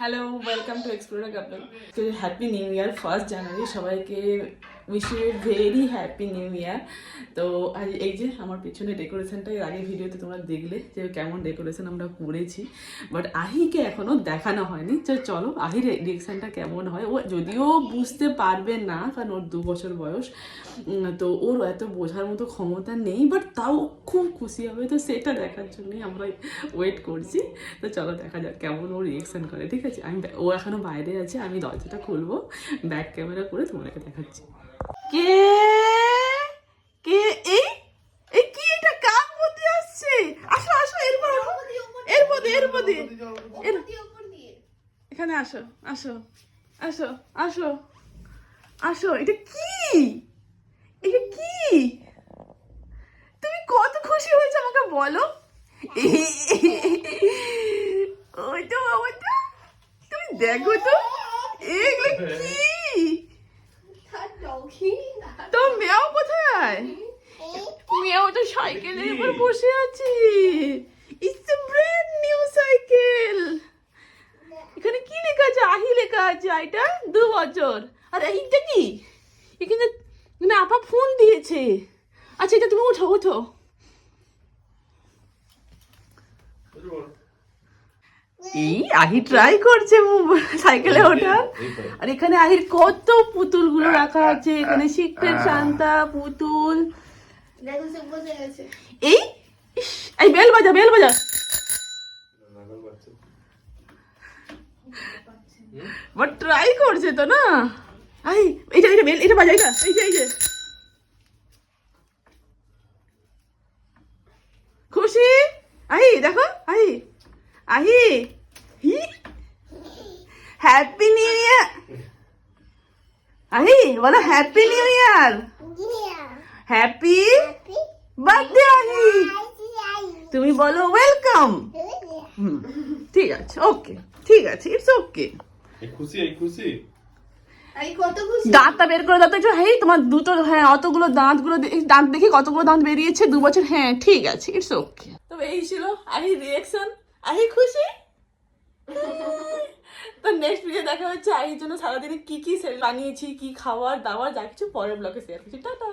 Hello, welcome to explorer couple. Happy new year, 1st January. সবাইকে wish you a very happy new year. তো আর এই যে আমার পিছনে ডেকোরেশনটা এর আগে ভিডিওতে তোমরা দেখলে যে কেমন ডেকোরেশন আমরা করেছি, বাট আহিকে এখনও দেখানো হয়নি। তো চলো আহির রিয়েকশানটা কেমন হয়। ও যদিও বুঝতে পারবে না, কারণ ওর 2 বছর বয়স, তো ওর এত বোঝার মতো ক্ষমতা নেই, বাট তাও খুব খুশি হবে। তো সেটা দেখার জন্যই আমরা ওয়েট করছি। তো চলো দেখা যাক কেমন ও রিয়েকশন করে, ঠিক আছে? ও এখনো বাইরে আছে, আমি দরজাটা খুলবো, ব্যাক ক্যামেরা করে তোমাদেরকে দেখাচ্ছি। কে কে এই এই কি এটা কার মধ্যে আসছে? আসো আসো, এরপর এখানে আসো আসো আসো আসো আসো। এটা কি? এটা কি? তুমি কত খুশি হয়েছে আমাকে বলো। ওইটা বাবাটা, তুমি দেখো তো এগুলো কি? তো মেয়াও কোথায়? মেয়াও তো সাইকেলের উপর বসে আছে। It's a brand new cycle. এখানে কি লেখা আছে? আহি লেখা আছে। এটা 2 বছর। আর এইটা কি? এখানে না, আপা ফোন দিয়েছে। আচ্ছা, এটা তুমি ওঠো ওঠো। এই আহি ট্রাই করছে সাইকেলে ওঠা। আর এখানে আহির কত পুতুল গুলো রাখা আছে। এখানে সিক্রেট সান্তা পুতুল। এই এই বেল বাজা, বেল বাজা। বাট ট্রাই করছে তো না। আই এইটা এইটা বেল, এটা বাজা, এটা এই যে খুশি। আহি দেখো, আহি আহি হ্যাপি নিউ ইয়ার। আহি বলো হ্যাপি নিউ ইয়ার, হ্যাপি বার্থডে আহি। তুমি বলো ওয়েলকাম। ঠিক আছে, ওকে, ঠিক আছে, ইটস ওকে। দাঁতটা বের করে দাও তো একটু। হ্যাঁ, তোমার দুটো, হ্যাঁ অতগুলো দাঁতগুলো, দাঁত দেখি কতগুলো দাঁত বেরিয়েছে। 2 বছর, হ্যাঁ ঠিক আছে, ইটস ওকে। তো এই ছিল আহি রিয়েকশন। আহি খুশি। তো নেক্সট ভিডিও দেখা হচ্ছে আহির জন্য সারাদিনে কি কি বানিয়েছি, কি খাবার দাবার, যা কিছু পরের ব্লগে শেয়ার করছি। টাটা।